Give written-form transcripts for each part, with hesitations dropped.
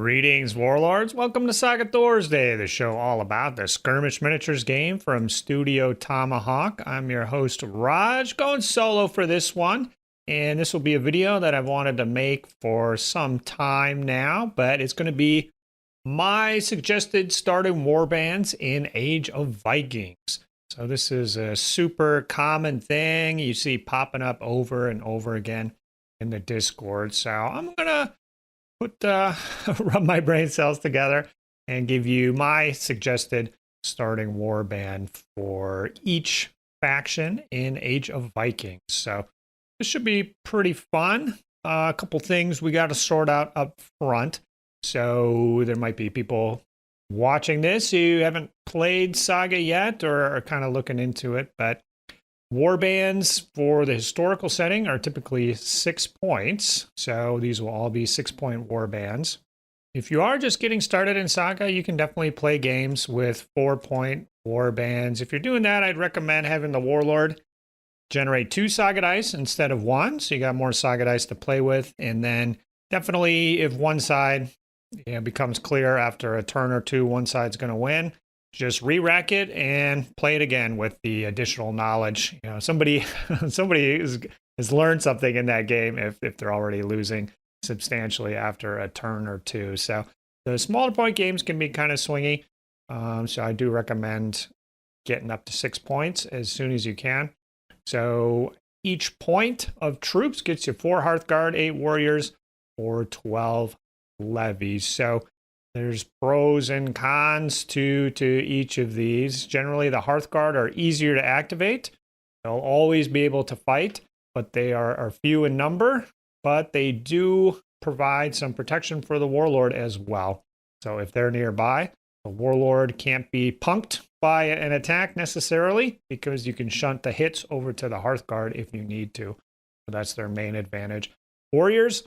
Greetings, Warlords. Welcome to Saga Thursday, the show all about the Skirmish Miniatures game from Studio Tomahawk. I'm your host, Rodge, going solo for this one. And this will be a video that I've wanted to make for some time now, but it's going to be my suggested starting warbands in Age of Vikings. So this is a super common thing you see popping up over and over again in the Discord. So I'm going to rub my brain cells together and give you my suggested starting warband for each faction in Age of Vikings. So this should be pretty fun. A couple things we got to sort out up front. So there might be people watching this who haven't played Saga yet or are kind of looking into it, but warbands for the historical setting are typically 6 points, so these will all be 6-point warbands. If you are just getting started in Saga, you can definitely play games with 4-point warbands. If you're doing that, I'd recommend having the Warlord generate 2 Saga dice instead of 1, so you got more Saga dice to play with. And then definitely if one side becomes clear after a turn or two, one side's going to win. Just re-rack it and play it again with the additional knowledge. Somebody has learned something in that game if they're already losing substantially after a turn or two. So the smaller point games can be kind of swingy. So I do recommend getting up to 6 points as soon as you can. So each point of troops gets you 4 Hearthguard, 8 Warriors, or 12 Levies. So there's pros and cons to each of these. Generally, the Hearthguard are easier to activate. They'll always be able to fight, but they are few in number. But they do provide some protection for the Warlord as well. So if they're nearby, the Warlord can't be punked by an attack necessarily because you can shunt the hits over to the Hearthguard if you need to. So that's their main advantage. Warriors,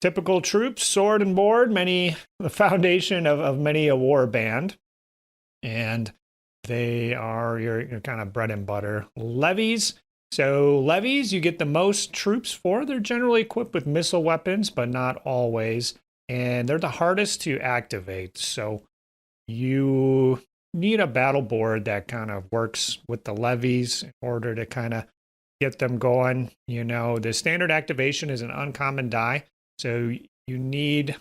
typical troops, sword and board, the foundation of many a war band. And they are your kind of bread and butter. Levies. So levies, you get the most troops for. They're generally equipped with missile weapons, but not always. And they're the hardest to activate. So you need a battle board that kind of works with the levies in order to kind of get them going. The standard activation is an uncommon die. So you need,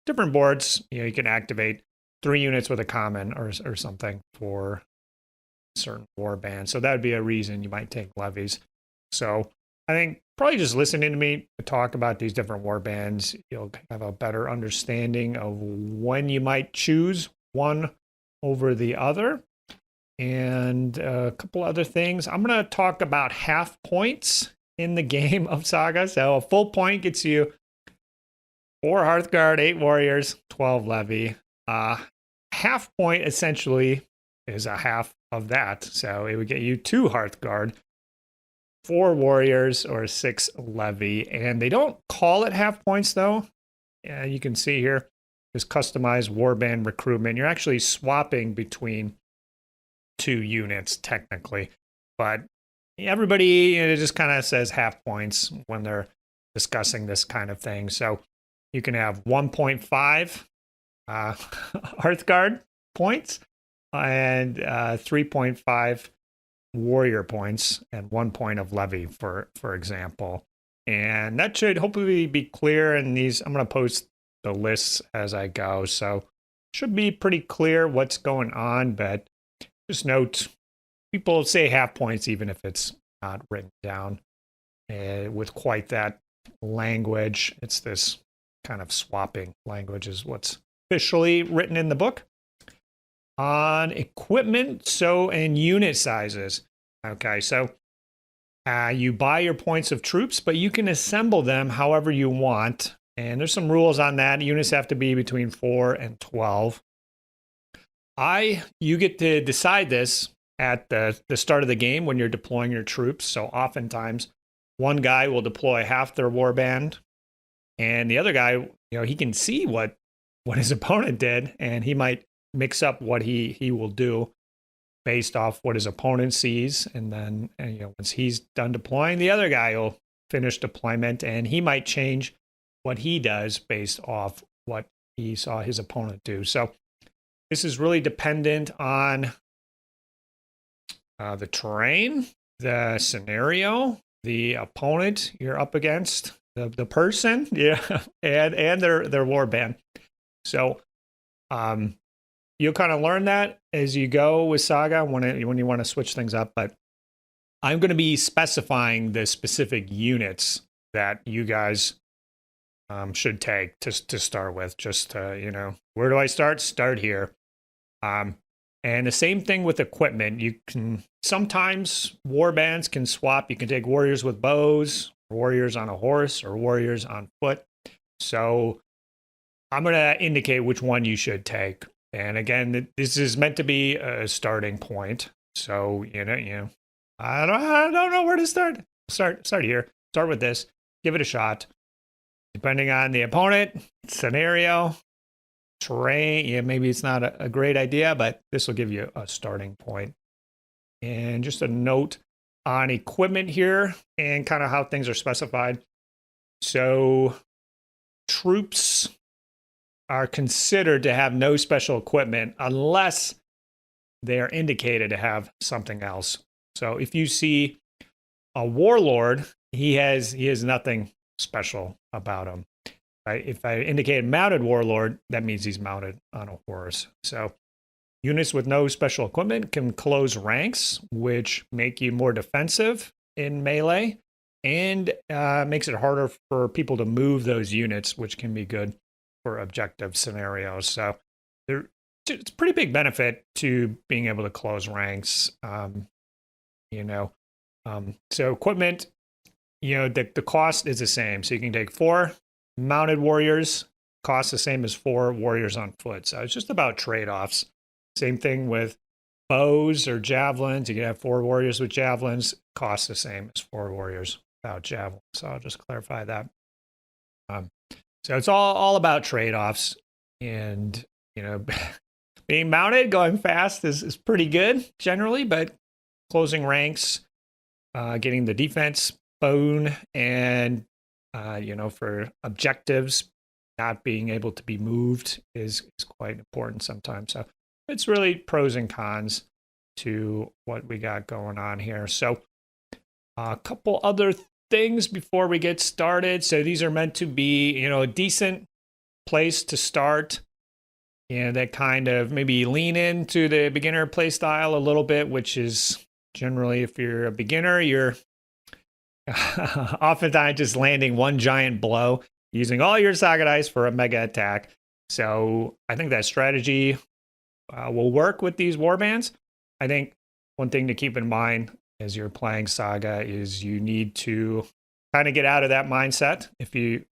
different boards. You can activate 3 units with a common or something for certain warband. So that would be a reason you might take levies. So I think probably just listening to me talk about these different warbands, you'll have a better understanding of when you might choose one over the other. And a couple other things. I'm going to talk about half points in the game of Saga. So a full point gets you 4 Hearthguard, 8 Warriors, 12 Levy. Half point essentially is a half of that. So it would get you 2 Hearthguard, 4 Warriors, or 6 Levy. And they don't call it half points though. You can see here, this customized warband recruitment. You're actually swapping between 2 units technically. But everybody just kind of says half points when they're discussing this kind of thing. So you can have 1.5 Hearthguard points and 3.5 warrior points and 1 point of levy, for example. And that should hopefully be clear in these. I'm going to post the lists as I go. So it should be pretty clear what's going on, but just note, people say half points even if it's not written down with quite that language. It's this kind of swapping language is what's officially written in the book. On equipment, and unit sizes. Okay, so you buy your points of troops, but you can assemble them however you want. And there's some rules on that. Units have to be between 4 and 12. You get to decide this at the start of the game when you're deploying your troops. So oftentimes one guy will deploy half their warband, and the other guy, he can see what his opponent did, and he might mix up what he will do based off what his opponent sees. And then once he's done deploying, the other guy will finish deployment, and he might change what he does based off what he saw his opponent do. So this is really dependent on the terrain, the scenario, the opponent you're up against, the person, yeah, and their warband. So you'll kind of learn that as you go with Saga when you want to switch things up. But I'm going to be specifying the specific units that you guys should take to start with. Just where do I start? Start here. And the same thing with equipment. You can sometimes warbands can swap. You can take warriors with bows, warriors on a horse, or warriors on foot. So I'm going to indicate which one you should take. And again, this is meant to be a starting point. So I don't know where to start. Start here. Start with this. Give it a shot. Depending on the opponent, scenario, terrain, yeah, maybe it's not a great idea, but this will give you a starting point. And just a note on equipment here and kind of how things are specified. So troops are considered to have no special equipment unless they are indicated to have something else. So if you see a warlord, he has nothing special about him. Right? If I indicate mounted warlord, that means he's mounted on a horse. So units with no special equipment can close ranks, which make you more defensive in melee, and makes it harder for people to move those units, which can be good for objective scenarios. So it's a pretty big benefit to being able to close ranks. So equipment, the cost is the same. So you can take 4 mounted warriors, cost the same as 4 warriors on foot. So it's just about trade-offs. Same thing with bows or javelins. You can have 4 warriors with javelins, cost the same as 4 warriors without javelins. So I'll just clarify that. So it's all about trade-offs, and being mounted, going fast is pretty good generally, but closing ranks, getting the defense bone, and for objectives, not being able to be moved is quite important sometimes. So it's really pros and cons to what we got going on here. So a couple other things before we get started. So these are meant to be, a decent place to start. That kind of maybe lean into the beginner play style a little bit, which is generally, if you're a beginner, you're oftentimes just landing one giant blow, using all your Saga dice for a mega attack. So I think that strategy will work with these warbands. I think one thing to keep in mind as you're playing Saga is you need to kind of get out of that mindset if you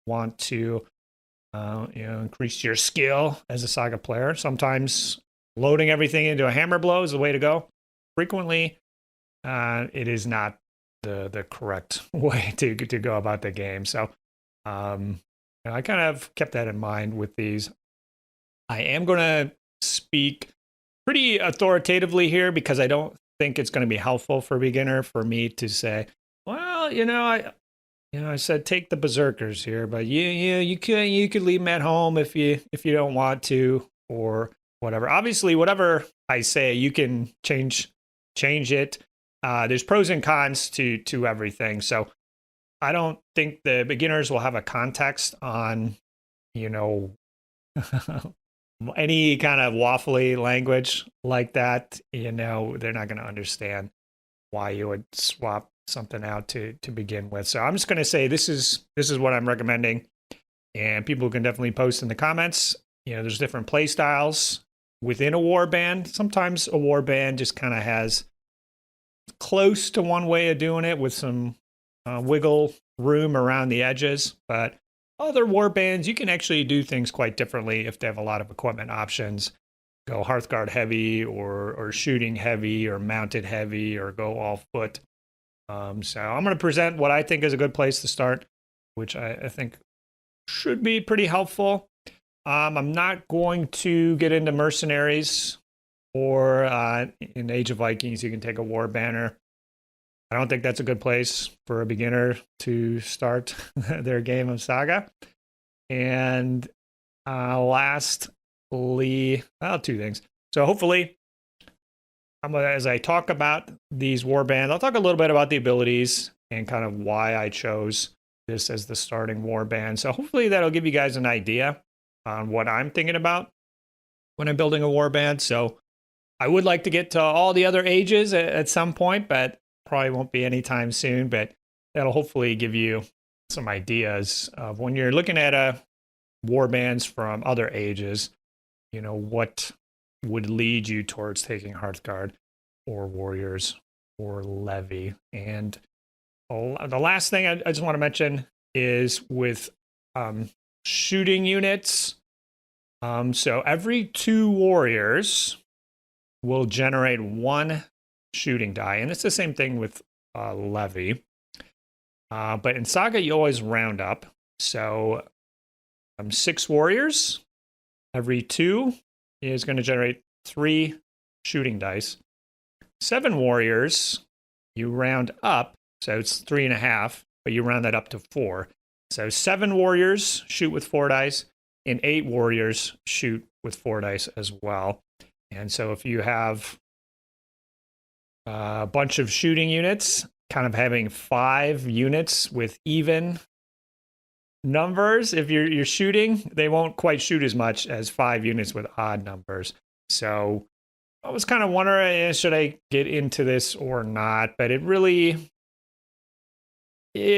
want to increase your skill as a Saga player. Sometimes loading everything into a hammer blow is the way to go. Frequently, it is not the correct way to go about the game. So I kind of kept that in mind with these. I am going to speak pretty authoritatively here because I don't think it's going to be helpful for a beginner for me to say, well, I said take the berserkers here, but you could leave them at home if you don't want to, or whatever. Obviously, whatever I say, you can change it. There's pros and cons to everything. So I don't think the beginners will have a context on, any kind of waffly language like that. They're not going to understand why you would swap something out to begin with. So I'm just going to say this is what I'm recommending, and people can definitely post in the comments. There's different play styles within a warband. Sometimes a warband just kind of has close to one way of doing it with some wiggle room around the edges, but other warbands, you can actually do things quite differently if they have a lot of equipment options. Go Hearthguard heavy, or shooting heavy, or mounted heavy, or go all foot. So I'm going to present what I think is a good place to start, which I think should be pretty helpful. I'm not going to get into mercenaries, or in Age of Vikings, you can take a war banner. I don't think that's a good place for a beginner to start their game of Saga. And lastly, well, two things. So hopefully, as I talk about these warbands, I'll talk a little bit about the abilities and kind of why I chose this as the starting warband. So hopefully that'll give you guys an idea on what I'm thinking about when I'm building a warband. So I would like to get to all the other ages at some point, but probably won't be anytime soon. But that'll hopefully give you some ideas of when you're looking at warbands from other ages, you know, what would lead you towards taking Hearthguard or Warriors or Levy. And the last thing I just want to mention is with shooting units. So every 2 warriors will generate 1 shooting die, and it's the same thing with Levy. But in Saga, you always round up. So 6 warriors, every 2 is going to generate 3 shooting dice. 7 warriors, you round up, so it's 3.5, but you round that up to 4. So 7 warriors shoot with 4 dice, and 8 warriors shoot with 4 dice as well. And so if you have a bunch of shooting units, kind of having 5 units with even numbers, if you're shooting, they won't quite shoot as much as 5 units with odd numbers. So I was kind of wondering, should I get into this or not? But it really,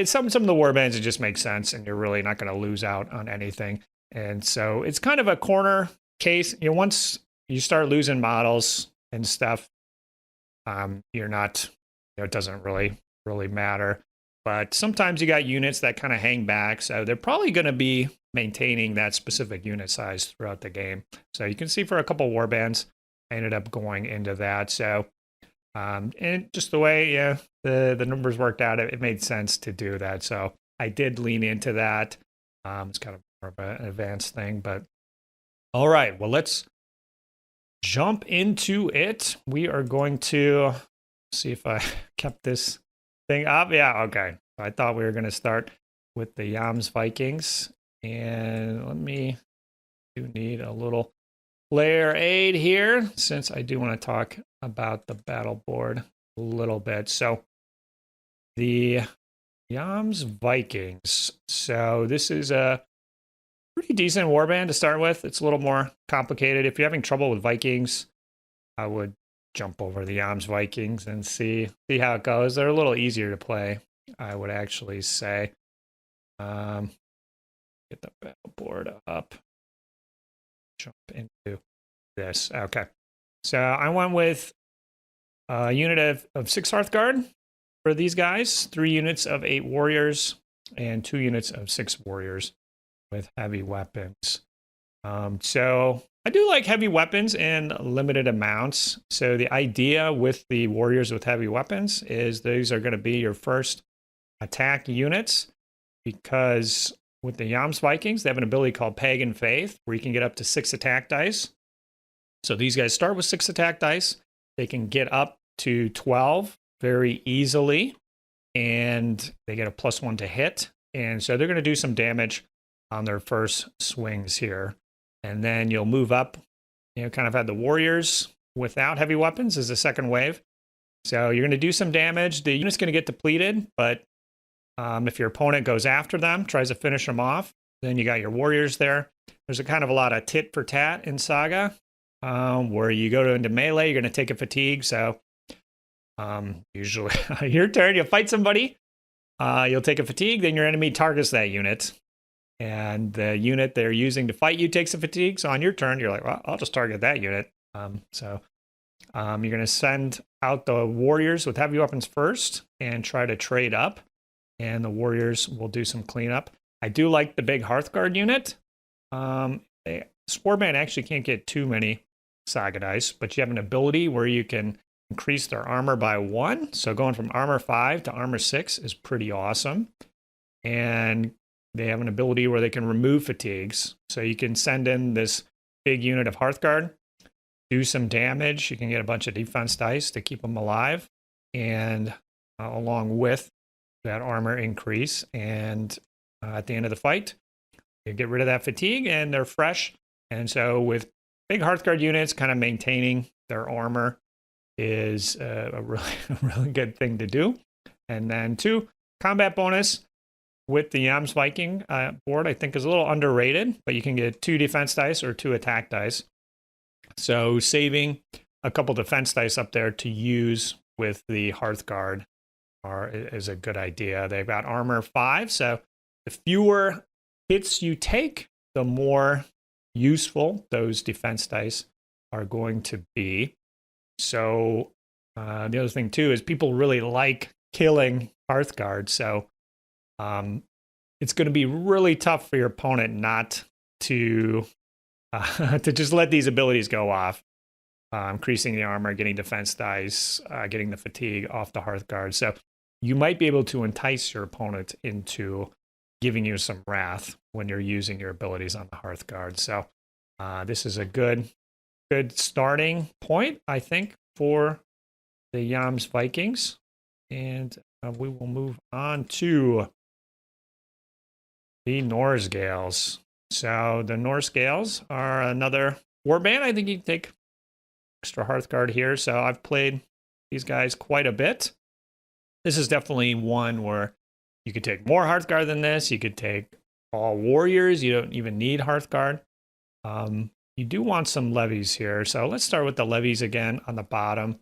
some of the warbands, it just makes sense, and you're really not going to lose out on anything. And so it's kind of a corner case. You know, once you start losing models and stuff, you're not, you know, it doesn't really matter. But sometimes you got units that kind of hang back, so they're probably going to be maintaining that specific unit size throughout the game. So you can see for a couple warbands, I ended up going into that. So, and just the way the numbers worked out, it made sense to do that. So I did lean into that. It's kind of more of an advanced thing, but all right. Well, let's jump into it. We are going to see if I kept this thing up. Yeah, okay. I thought we were going to start with the Yams Vikings, and do need a little player aid here, since I do want to talk about the battle board a little bit. So the Yams Vikings. So this is a pretty decent warband to start with. It's a little more complicated. If you're having trouble with Vikings, I would jump over the Yams Vikings and see how it goes. They're a little easier to play, I would actually say. Get the battle board up. Jump into this. Okay. So I went with a unit of 6 Hearthguard for these guys, 3 units of 8 warriors, and 2 units of 6 warriors with heavy weapons. So I do like heavy weapons in limited amounts. So the idea with the warriors with heavy weapons is these are going to be your first attack units, because with the Yams Vikings, they have an ability called Pagan Faith, where you can get up to 6 attack dice. So these guys start with 6 attack dice. They can get up to 12 very easily, and they get a +1 to hit. And so they're going to do some damage on their first swings here. And then you'll move up, you know, kind of have the warriors without heavy weapons as the second wave. So you're going to do some damage. The unit's going to get depleted, but if your opponent goes after them, tries to finish them off, then you got your warriors there. There's a kind of a lot of tit for tat in Saga, where you go into melee, you're going to take a fatigue. So usually your turn, you'll fight somebody, you'll take a fatigue, then your enemy targets that unit. And the unit they're using to fight you takes a fatigue. So on your turn, you're like, well, I'll just target that unit. You're going to send out the warriors with heavy weapons first and try to trade up. And the warriors will do some cleanup. I do like the big Hearthguard unit. Warband actually can't get too many Saga dice, but you have an ability where you can increase their armor by 1. So going from armor 5 to armor 6 is pretty awesome. And they have an ability where they can remove fatigues. So you can send in this big unit of Hearthguard, do some damage. You can get a bunch of defense dice to keep them alive. And along with that armor increase. And at the end of the fight, you get rid of that fatigue and they're fresh. And so with big Hearthguard units, kind of maintaining their armor is a really good thing to do. And then 2, combat bonus with the Age of Vikings board, I think is a little underrated, but you can get 2 defense dice or 2 attack dice. So saving a couple defense dice up there to use with the Hearthguard is a good idea. They've got armor 5, so the fewer hits you take, the more useful those defense dice are going to be. So the other thing too is people really like killing Hearthguard, so it's going to be really tough for your opponent not to to just let these abilities go off. Increasing the armor, getting defense dice, getting the fatigue off the Hearthguard. So you might be able to entice your opponent into giving you some wrath when you're using your abilities on the Hearthguard. So this is a good starting point, I think, for the Age of Vikings. And we will move on to the Norse Gales. So the Norse Gales are another warband. I think you can take extra Hearthguard here. So I've played these guys quite a bit. This is definitely one where you could take more Hearthguard than this. You could take all warriors. You don't even need Hearthguard. You do want some levies here. So let's start with the levies again on the bottom.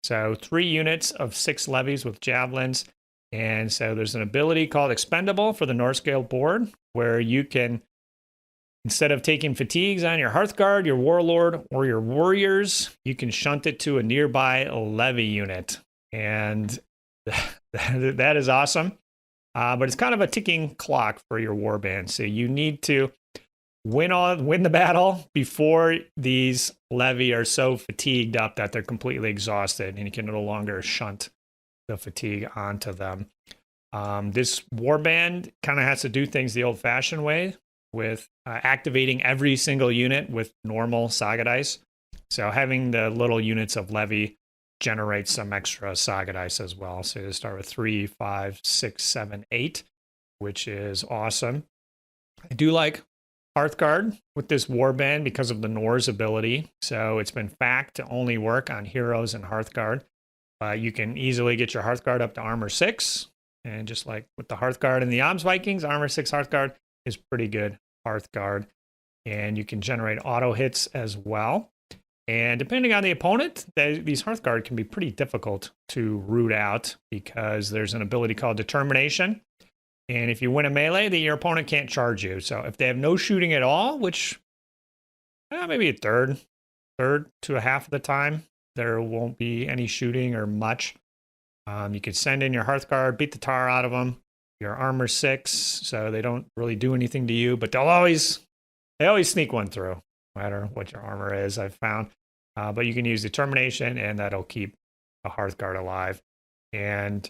So 3 units of 6 levies with javelins. And so there's an ability called Expendable for the Norse Gale board where you can, instead of taking fatigues on your Hearthguard, your Warlord, or your warriors, you can shunt it to a nearby levy unit. And that is awesome. But it's kind of a ticking clock for your warband. So you need to win the battle before these levy are so fatigued up that they're completely exhausted and you can no longer shunt the fatigue onto them. This warband kind of has to do things the old-fashioned way with activating every single unit with normal Saga dice. So having the little units of levy generate some extra Saga dice as well. So you start with 3, 5, 6, 7, 8, which is awesome. I do like Hearthguard with this warband because of the Norse ability. So it's been fact to only work on heroes and Hearthguard. You can easily get your Hearthguard up to armor 6. And just like with the Hearthguard and the Age of Vikings, armor 6 Hearthguard is pretty good Hearthguard. And you can generate auto hits as well. And depending on the opponent, these Hearthguard can be pretty difficult to root out because there's an ability called Determination. And if you win a melee, then your opponent can't charge you. So if they have no shooting at all, which maybe a third to a half of the time, there won't be any shooting or much. You could send in your Hearthguard, beat the tar out of them. Your armor 6, so they don't really do anything to you, but they always sneak one through, no matter what your armor is, I've found. But you can use Determination, and that'll keep a Hearthguard alive. And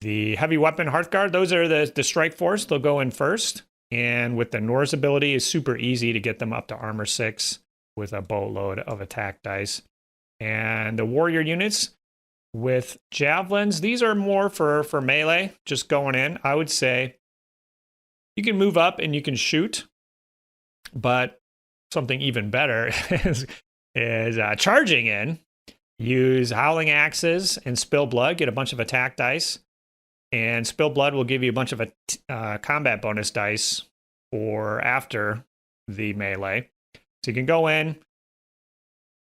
the heavy weapon Hearthguard, those are the strike force. They'll go in first. And with the Norse ability, it's super easy to get them up to armor 6 with a boatload of attack dice. And the warrior units with javelins, these are more for melee, just going in. I would say you can move up and you can shoot, but something even better is charging in. Use Howling Axes and Spill Blood, get a bunch of attack dice. And Spill Blood will give you a bunch of combat bonus dice for after the melee. So you can go in,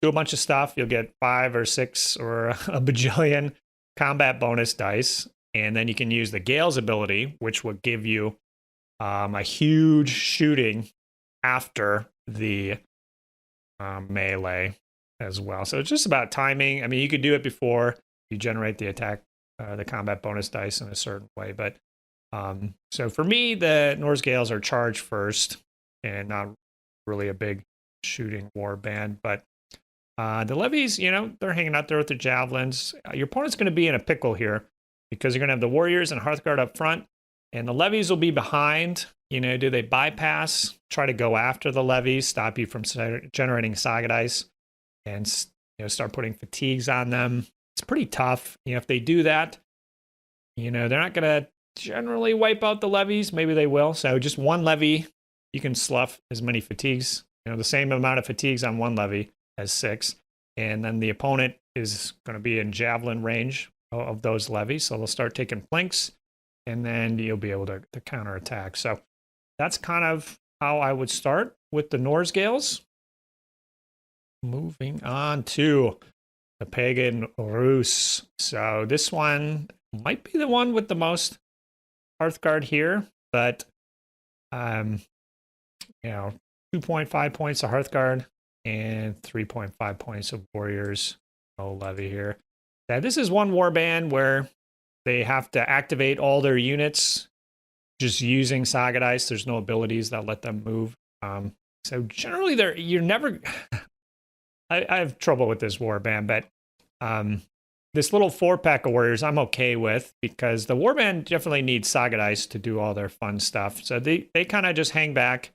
do a bunch of stuff. You'll get 5 or 6 or a bajillion combat bonus dice. And then you can use the Gale's ability, which will give you a huge shooting after the melee as well. So it's just about timing. I mean, you could do it before you generate the attack, the combat bonus dice in a certain way. But so for me, the Norse Gales are charged first and not really a big shooting war band. But the levies, they're hanging out there with their javelins. Your opponent's going to be in a pickle here because you're going to have the warriors and Hearthguard up front, and the levies will be behind. Do they bypass, try to go after the levies, stop you from generating Saga dice, and start putting fatigues on them? It's pretty tough. If they do that, they're not going to generally wipe out the levies. Maybe they will. So just one levy you can slough as many fatigues, the same amount of fatigues on one levy as 6. And then the opponent is going to be in javelin range of those levies. So they'll start taking flanks, and then you'll be able to counterattack. So that's kind of how I would start with the Norsgales. Moving on to the Pagan Rus. So this one might be the one with the most Hearthguard here, but 2.5 points of Hearthguard and 3.5 points of Warriors. No levy here. Now, this is one warband where they have to activate all their units just using Saga dice. There's no abilities that let them move. So generally, you're never. I have trouble with this warband, but this little 4-pack of Warriors I'm okay with, because the warband definitely needs Saga dice to do all their fun stuff. So they kind of just hang back,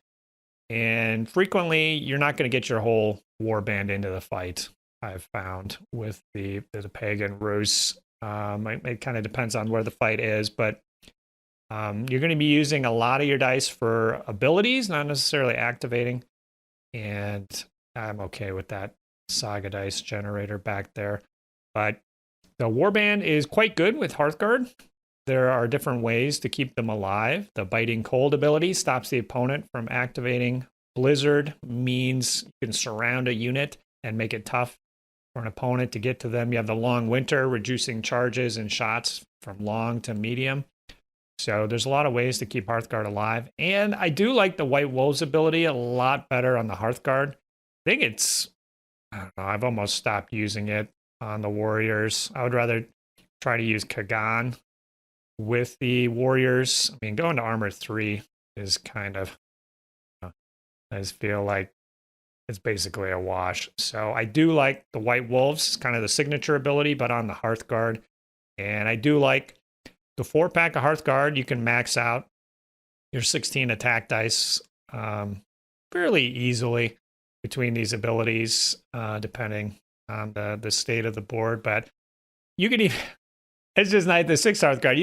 and frequently you're not going to get your whole warband into the fight. I've found with the Pagan Rus. It kind of depends on where the fight is, but you're going to be using a lot of your dice for abilities, not necessarily activating. And I'm okay with that Saga dice generator back there. But the warband is quite good with Hearthguard. There are different ways to keep them alive. The Biting Cold ability stops the opponent from activating. Blizzard means you can surround a unit and make it tough for an opponent to get to them. You have the Long Winter, reducing charges and shots from long to medium. So there's a lot of ways to keep Hearthguard alive. And I do like the White Wolves ability a lot better on the Hearthguard. I think I don't know, I've almost stopped using it on the Warriors. I would rather try to use Kagan with the Warriors. I mean, going to Armor 3 is kind of, I just feel like it's basically a wash. So I do like the White Wolves. It's kind of the signature ability, but on the Hearthguard. And I do like the 4-pack of Hearthguard. You can max out your 16 attack dice fairly easily between these abilities, depending on the state of the board. But you can even, it's just not the 6 Hearthguard.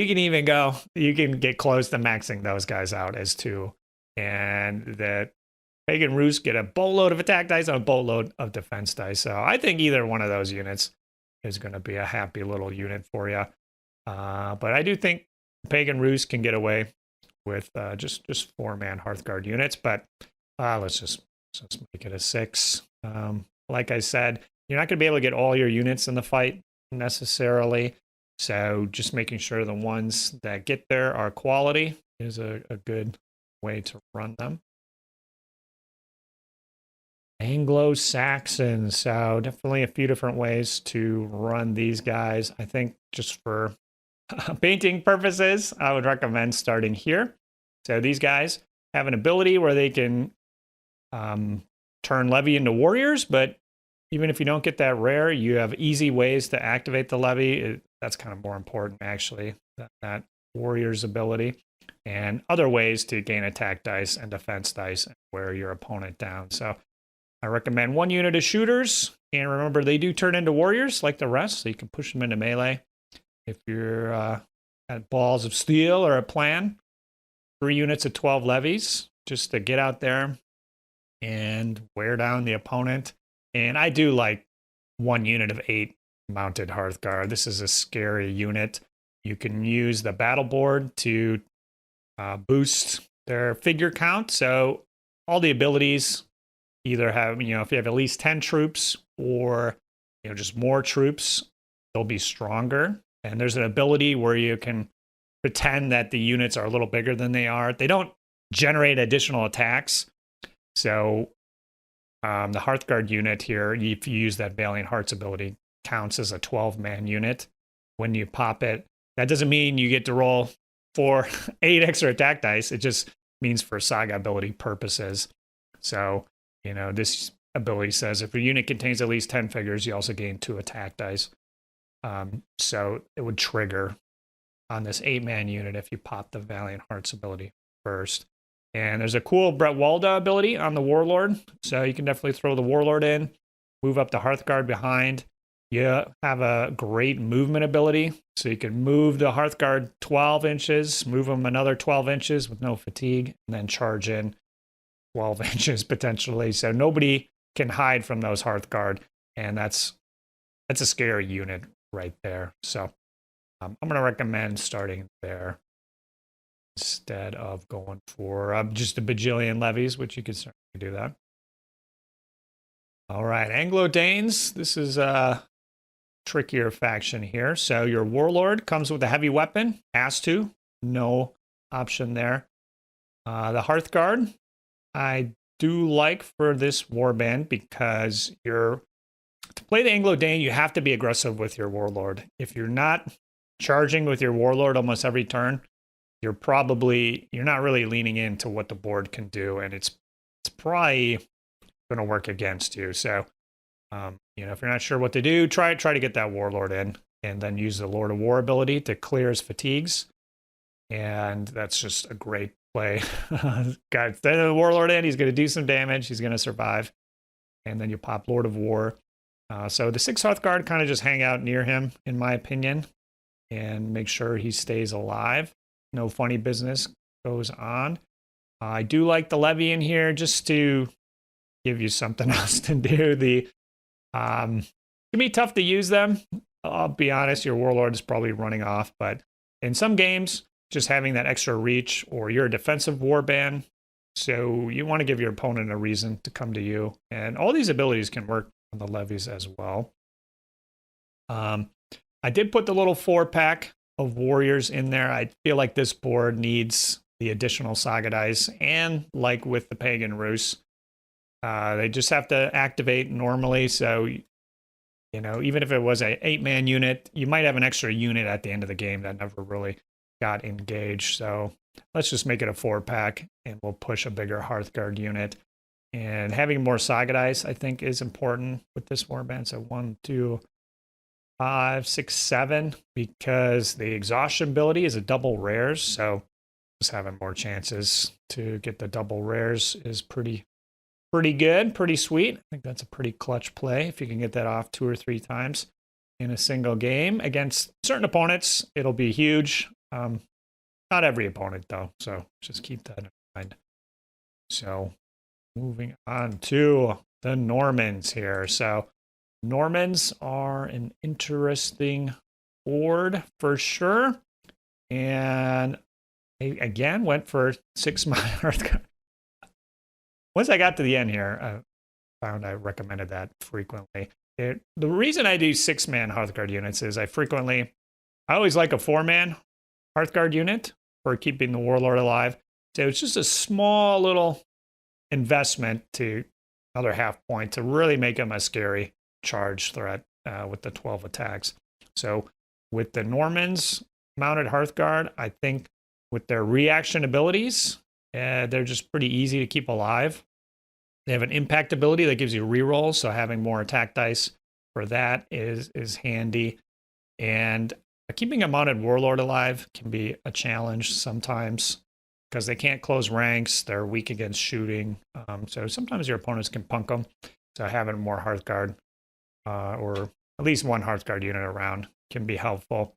You can get close to maxing those guys out as 2. And the Pagan Rus get a boatload of attack dice and a boatload of defense dice. So I think either one of those units is going to be a happy little unit for you. But I do think Pagan Rus can get away with just 4-man Hearthguard units. But let's just make it a 6. Like I said, you're not going to be able to get all your units in the fight necessarily. So just making sure the ones that get there are quality is a good way to run them. Anglo-Saxon. So definitely a few different ways to run these guys. I think just for painting purposes, I would recommend starting here. So these guys have an ability where they can turn levy into warriors, but even if you don't get that rare, you have easy ways to activate the levy. That's kind of more important, actually, that warrior's ability. And other ways to gain attack dice and defense dice and wear your opponent down. So I recommend 1 unit of shooters. And remember, they do turn into warriors like the rest, so you can push them into melee. If you're at Balls of Steel or a plan, 3 units of 12 levies just to get out there and wear down the opponent. And I do like 1 unit of 8 mounted Hearthguard. This is a scary unit. You can use the battle board to boost their figure count. So all the abilities either have, if you have at least 10 troops or, just more troops, they'll be stronger. And there's an ability where you can pretend that the units are a little bigger than they are. They don't generate additional attacks. So the Hearthguard unit here, if you use that Valiant Hearts ability, counts as a 12-man unit. When you pop it, that doesn't mean you get to roll 8 extra attack dice. It just means for Saga ability purposes. So, this ability says if a unit contains at least 10 figures, you also gain 2 attack dice. So it would trigger on this 8-man unit if you pop the Valiant Hearts ability first. And there's a cool Brett Walda ability on the Warlord. So you can definitely throw the Warlord in, move up the Hearthguard behind. You have a great movement ability. So you can move the Hearthguard 12 inches, move them another 12 inches with no fatigue, and then charge in 12 inches potentially. So nobody can hide from those Hearthguard, and that's a scary unit right there. So I'm going to recommend starting there instead of going for just a bajillion levies, which you could certainly do that. All right, Anglo-Danes. This is a trickier faction here. So your Warlord comes with a heavy weapon, has to, no option there. The Hearthguard, I do like for this warband because to play the Anglo-Dane, you have to be aggressive with your Warlord. If you're not charging with your Warlord almost every turn, you're not really leaning into what the board can do, and it's probably going to work against you. So, if you're not sure what to do, try to get that Warlord in, and then use the Lord of War ability to clear his fatigues, and that's just a great play. Got the Warlord in, he's going to do some damage, he's going to survive, and then you pop Lord of War. So the 6 Hearthguard kind of just hang out near him, in my opinion, and make sure he stays alive. No funny business goes on. I do like the levy in here just to give you something else to do. It can be tough to use them. I'll be honest, your Warlord is probably running off, but in some games, just having that extra reach, or you're a defensive warband, so you want to give your opponent a reason to come to you. And all these abilities can work on the levies as well. I did put the little 4-pack of warriors in there. I feel like this board needs the additional Saga dice, and like with the Pagan Rus, they just have to activate normally. So, even if it was a 8-man unit, you might have an extra unit at the end of the game that never really got engaged. So let's just make it a 4-pack, and we'll push a bigger Hearthguard unit. And having more Saga dice, I think, is important with this warband. So 1, 2, 5, 6, 7, because the exhaustion ability is a double rares, so just having more chances to get the double rares is pretty good, pretty sweet. I think that's a pretty clutch play if you can get that off 2 or 3 times in a single game. Against certain opponents, it'll be huge. Not every opponent, though, so just keep that in mind. So moving on to the Normans here. So Normans are an interesting board for sure. And I, again, went for 6-man Hearthguard. Once I got to the end here, I found I recommended that frequently. The reason I do 6-man Hearthguard units is I always like a 4-man Hearthguard unit for keeping the Warlord alive. So it's just a small little investment to another half point to really make him a scary charge threat with the 12 attacks. So with the Normans mounted Hearthguard, I think with their reaction abilities, they're just pretty easy to keep alive. They have an impact ability that gives you rerolls, so having more attack dice for that is handy. And keeping a mounted Warlord alive can be a challenge sometimes because they can't close ranks. They're weak against shooting. So sometimes your opponents can punk them. So having more Hearthguard or at least one Hearthguard unit around can be helpful.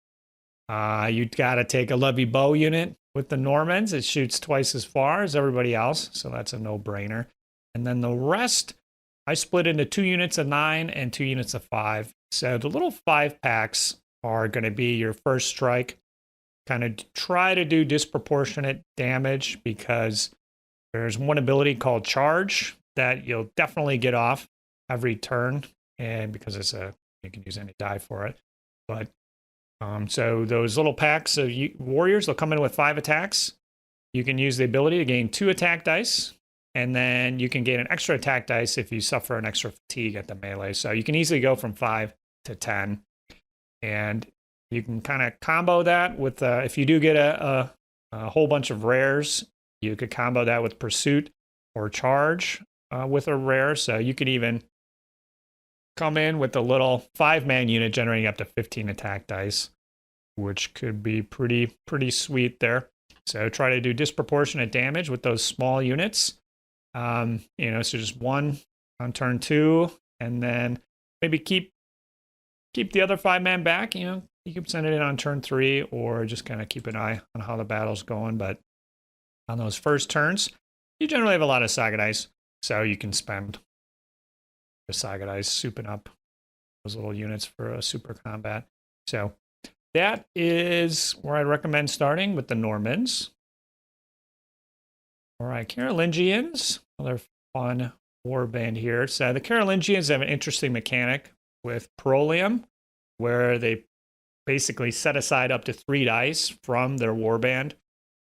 You got to take a Levy Bow unit with the Normans. It shoots twice as far as everybody else, so that's a no-brainer. And then the rest, I split into 2 units of 9 and 2 units of 5. So the little 5-packs are going to be your first strike. Kind of try to do disproportionate damage because there's one ability called Charge that you'll definitely get off every turn, and because you can use any die for it. But so those little packs of warriors, they'll come in with 5 attacks. You can use the ability to gain 2 attack dice, and then you can gain an extra attack dice if you suffer an extra fatigue at the melee. So you can easily go from 5 to 10, and you can kind of combo that with if you do get a whole bunch of rares, you could combo that with Pursuit or Charge with a rare. So you could even come in with a little 5-man unit generating up to 15 attack dice, which could be pretty sweet there. So try to do disproportionate damage with those small units. So just 1 on turn 2, and then maybe keep the other 5-man back. You can send it in on turn 3, or just kind of keep an eye on how the battle's going. But on those first turns, you generally have a lot of Saga dice, so you can spend the Saga dice souping up those little units for a super combat. So that is where I recommend starting with the Normans. All right, Carolingians, another fun warband here. So the Carolingians have an interesting mechanic with Prolium, where they basically set aside up to 3 dice from their warband,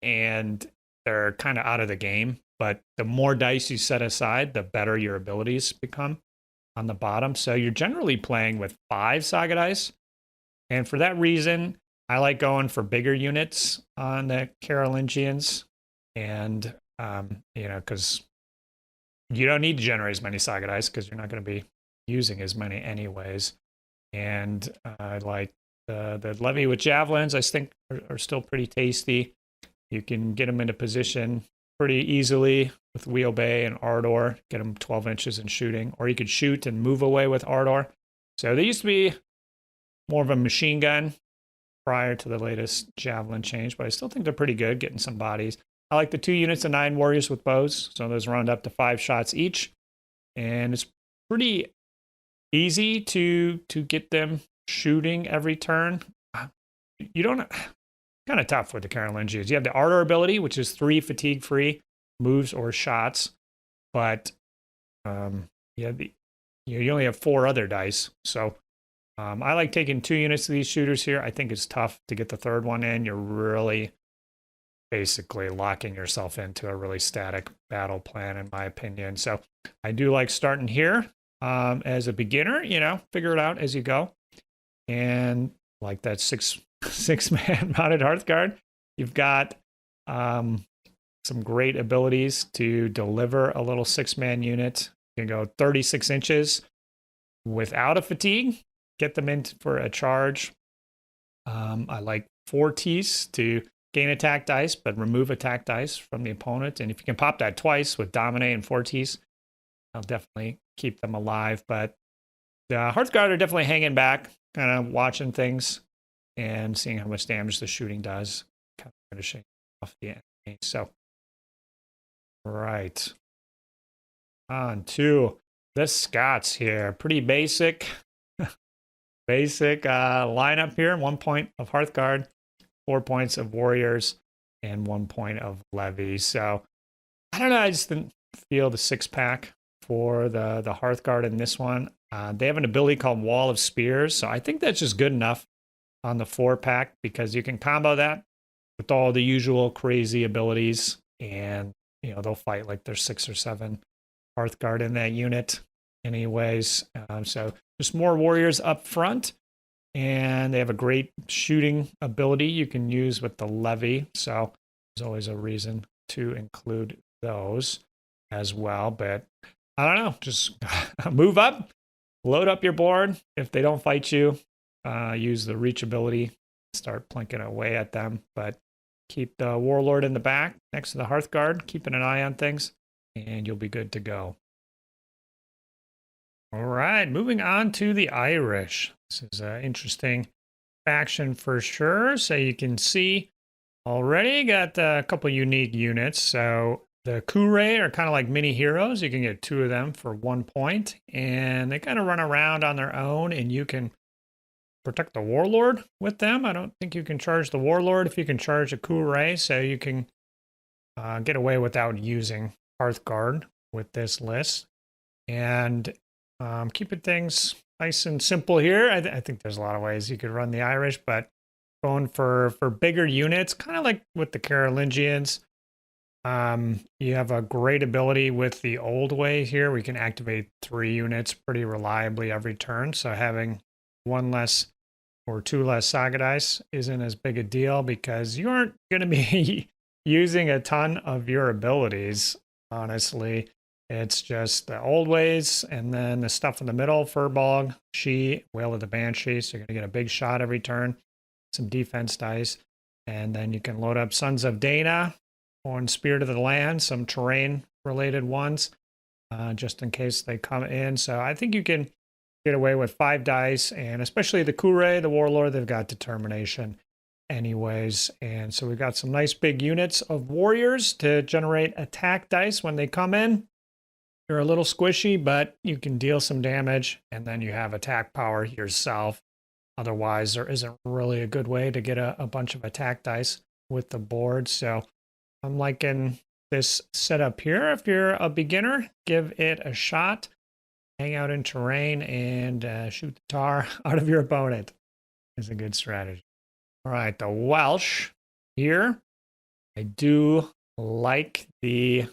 and they're kind of out of the game. But the more dice you set aside, the better your abilities become on the bottom. So you're generally playing with 5 Saga dice. And for that reason, I like going for bigger units on the Carolingians. And, you know, because you don't need to generate as many Saga dice because you're not going to be using as many anyways. And I like the levy with javelins, I think, are still pretty tasty. You can get them into position pretty easily with Wheelbay and Ardor, get them 12 inches in shooting, or you could shoot and move away with Ardor. So they used to be more of a machine gun prior to the latest javelin change, but I still think they're pretty good, getting some bodies. I like the 2 units of 9 warriors with bows, so those round up to 5 shots each, and it's pretty easy to get them shooting every turn. You don't, kind of tough with the Carolingians. You have the Ardor ability, which is 3 fatigue free moves or shots, but you only have 4 other dice. So I like taking 2 units of these shooters here. I think it's tough to get the 3rd one in. You're really basically locking yourself into a really static battle plan, in my opinion. So I do like starting here as a beginner, you know, figure it out as you go. And like that six man mounted Hearthguard, you've got some great abilities to deliver a little 6-man unit. You can go 36 inches without a fatigue, get them in for a charge. I like 4 teeth to gain attack dice, but remove attack dice from the opponent. And if you can pop that twice with Dominate and 4 teeth, I'll definitely keep them alive. But the Hearthguard are definitely hanging back, kind of watching things and seeing how much damage the shooting does, kind of finishing off the enemy. So, right. On to the Scots here. Pretty basic lineup here. 1 point of Hearthguard, 4 points of Warriors, and 1 point of Levy. So, I don't know. I just didn't feel the 6-pack for the Hearthguard in this one. They have an ability called Wall of Spears. So, I think that's just good enough on the 4-pack, because you can combo that with all the usual crazy abilities, and you know they'll fight like there's 6 or 7 Hearthguard in that unit anyways. So just more warriors up front, and they have a great shooting ability you can use with the levy, so there's always a reason to include those as well. But I don't know, just move up, load up your board. If they don't fight you, use the reach ability, start plinking away at them, but keep the Warlord in the back next to the Hearthguard, keeping an eye on things, and you'll be good to go. All right, moving on to the Irish. This is an interesting faction for sure. So you can see already got a couple unique units. So the Kure are kind of like mini heroes. You can get 2 of them for 1 point, and they kind of run around on their own, and you can protect the Warlord with them. I don't think you can charge the Warlord if you can charge a Kure, so you can get away without using Hearthguard with this list. And keeping things nice and simple here. I think there's a lot of ways you could run the Irish, but going for bigger units, kind of like with the Carolingians. You have a great ability with the old way here. We can activate 3 units pretty reliably every turn, so having 1 less or 2 less Saga dice isn't as big a deal, because you aren't going to be using a ton of your abilities, honestly. It's just the old ways, and then the stuff in the middle, Furbog, She, Wail of the Banshee, so you're going to get a big shot every turn, some defense dice, and then you can load up Sons of Dana on Spirit of the Land, some terrain-related ones, just in case they come in. So I think you can get away with 5 dice, and especially the Kure, the Warlord, they've got determination. anyways. And so we've got some nice big units of warriors to generate attack dice when they come in. They're a little squishy, but you can deal some damage, and then you have attack power yourself. Otherwise, there isn't really a good way to get a bunch of attack dice with the board. So I'm liking this setup here. If you're a beginner, give it a shot. Hang out in terrain and shoot the tar out of your opponent is a good strategy. All right, the Welsh here. I do like the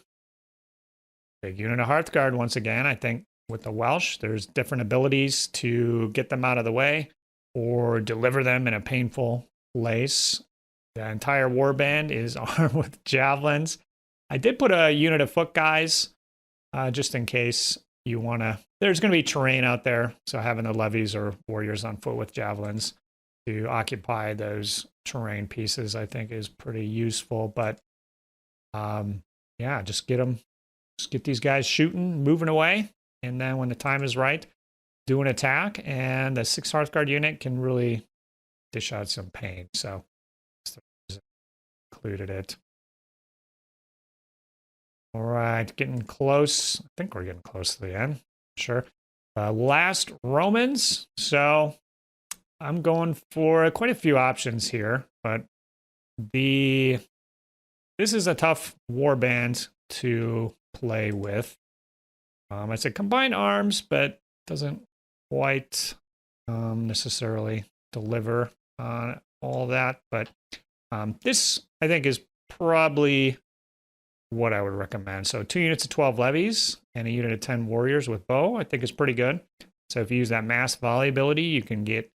big unit of Hearthguard once again. I think with the Welsh, there's different abilities to get them out of the way or deliver them in a painful place. The entire warband is armed with javelins. I did put a unit of foot guys just in case you want to. There's going to be terrain out there, so having the levies or warriors on foot with javelins to occupy those terrain pieces, I think, is pretty useful. But yeah, just get these guys shooting, moving away, and then when the time is right, do an attack. And the 6 Hearthguard unit can really dish out some pain. So included it. All right, getting close. I think we're getting close to the end. Sure. Last Romans. So I'm going for quite a few options here, but this is a tough warband to play with. I said combined arms, but doesn't quite necessarily deliver on all that. But this, I think, is probably what I would recommend. So 2 units of 12 levies and a unit of 10 warriors with bow, I think is pretty good. So if you use that mass volley ability, you can get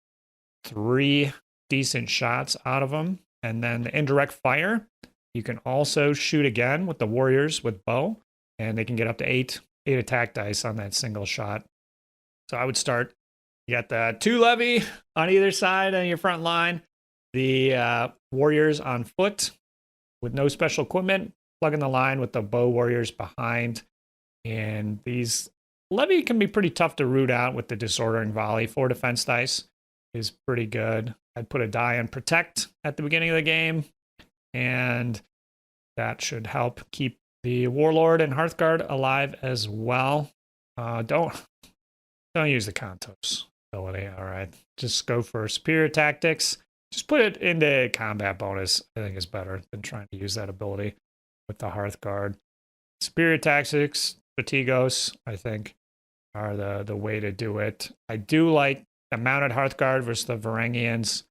3 decent shots out of them. And then the indirect fire, you can also shoot again with the warriors with bow, and they can get up to 8 attack dice on that single shot. So I would start, you got the 2 levy on either side on your front line, the warriors on foot with no special equipment, plug in the line with the bow warriors behind. And these levy can be pretty tough to root out with the disordering volley. 4 defense dice is pretty good. I'd put a die on protect at the beginning of the game, and that should help keep the warlord and Hearthguard alive as well. Don't use the Kantos ability. All right, just go for superior tactics. Just put it into combat bonus. I think is better than trying to use that ability with the Hearthguard. Superior tactics, strategos, I think, are the way to do it. I do like the mounted Hearthguard versus the Varangians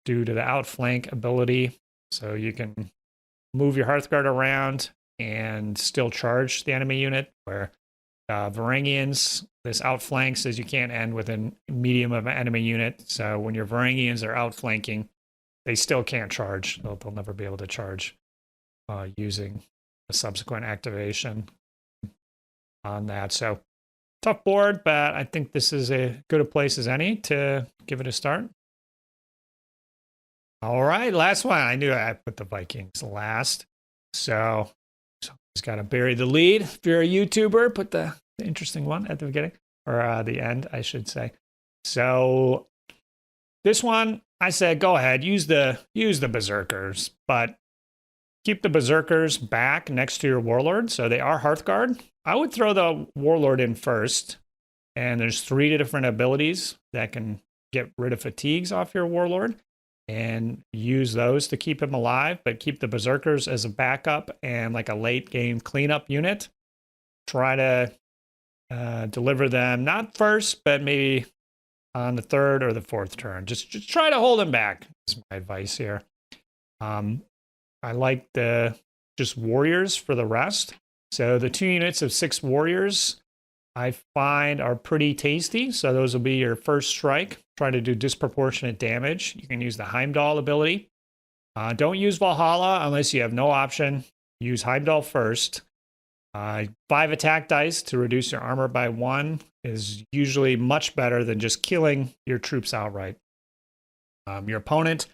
due to the outflank ability. So you can move your Hearthguard around and still charge the enemy unit, where Varangians, this outflank says you can't end with a medium of an enemy unit. So when your Varangians are outflanking, they still can't charge. They'll never be able to charge using a subsequent activation on that. So tough board, but I think this is as good a place as any to give it a start. All right, last one. I knew I put the Vikings last. So just got to bury the lead. If you're a YouTuber, put the interesting one at the beginning, or the end, I should say. So this one, I said, go ahead, use the Berserkers, but keep the Berserkers back next to your Warlord. So they are Hearthguard. I would throw the Warlord in first. And there's 3 different abilities that can get rid of fatigues off your Warlord. And use those to keep him alive. But keep the Berserkers as a backup and like a late game cleanup unit. Try to deliver them, not first, but maybe on the 3rd or the 4th turn. Just try to hold them back. Is my advice here. I like the just warriors for the rest. So the 2 units of 6 warriors I find are pretty tasty. So those will be your first strike. Try to do disproportionate damage. You can use the Heimdall ability. Don't use Valhalla unless you have no option. Use Heimdall first. 5 attack dice to reduce your armor by 1 is usually much better than just killing your troops outright. Your opponent,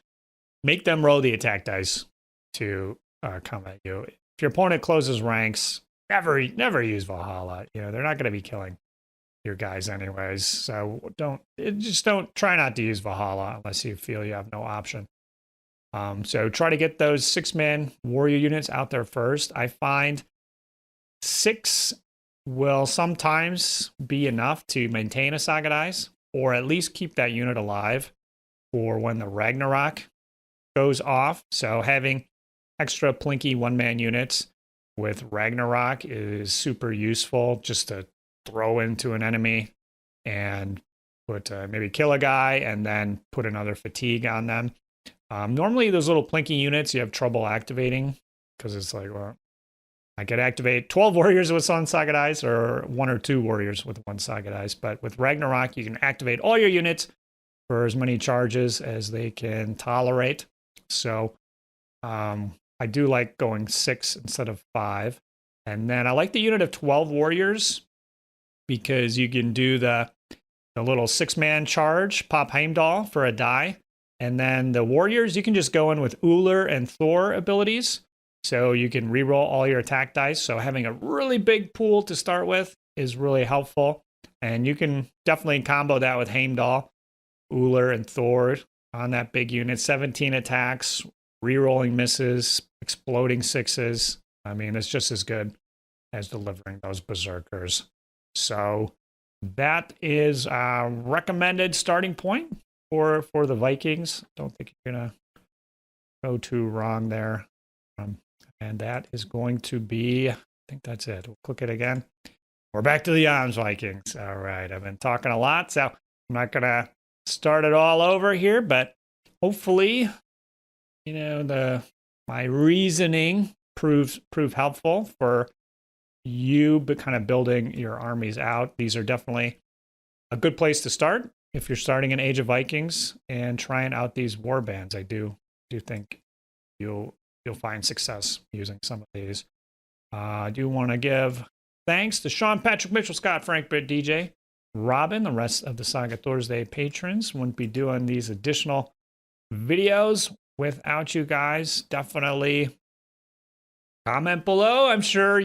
make them roll the attack dice to come at you. If your opponent closes ranks, never use Valhalla. You know, they're not going to be killing your guys anyways. So don't try not to use Valhalla unless you feel you have no option. So try to get those 6-man warrior units out there first. I find 6 will sometimes be enough to maintain a Saga dice, or at least keep that unit alive for when the Ragnarok goes off. So having extra plinky 1-man units with Ragnarok is super useful, just to throw into an enemy and put maybe kill a guy and then put another fatigue on them. Normally those little plinky units you have trouble activating, because it's like, well, I could activate 12 warriors with one Saga dice or 1 or 2 warriors with 1 Saga dice. But with Ragnarok, you can activate all your units for as many charges as they can tolerate. So I do like going 6 instead of 5. And then I like the unit of 12 warriors because you can do the little 6-man charge, pop Heimdall for a die. And then the warriors, you can just go in with Uller and Thor abilities. So you can reroll all your attack dice. So having a really big pool to start with is really helpful. And you can definitely combo that with Heimdall, Uller, and Thor on that big unit. 17 attacks, rerolling misses, exploding 6s. I mean, it's just as good as delivering those berserkers. So that is a recommended starting point for the Vikings. Don't think you're going to go too wrong there. And that is going to be, I think that's it. We'll click it again. We're back to the Arms Vikings. All right, I've been talking a lot, so I'm not going to start it all over here, but hopefully, you know, my reasoning prove helpful for you, but kind of building your armies out. These are definitely a good place to start if you're starting an Age of Vikings and trying out these warbands. I do think you'll find success using some of these. I do want to give thanks to Sean, Patrick, Mitchell, Scott, Frank, Britt, DJ, Robin, the rest of the Saga Thursday patrons. Wouldn't be doing these additional videos without you guys. Definitely comment below. I'm sure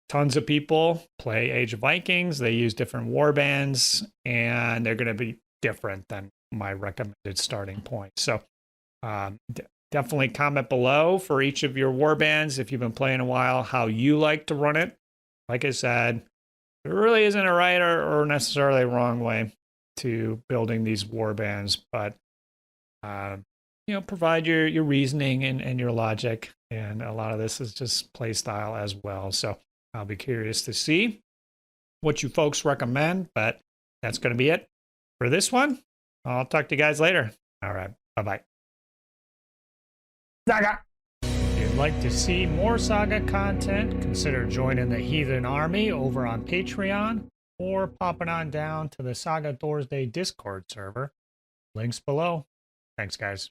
tons of people play Age of Vikings. They use different warbands, and they're going to be different than my recommended starting point. So definitely comment below for each of your warbands, if you've been playing a while, how you like to run it. Like I said, there really isn't a right or necessarily a wrong way to building these warbands, but provide your reasoning and your logic. And a lot of this is just play style as well. So I'll be curious to see what you folks recommend, but that's going to be it for this one. I'll talk to you guys later. All right. Bye-bye. Saga! If you'd like to see more Saga content, consider joining the Heathen Army over on Patreon or popping on down to the Saga Thursday Discord server. Links below. Thanks, guys.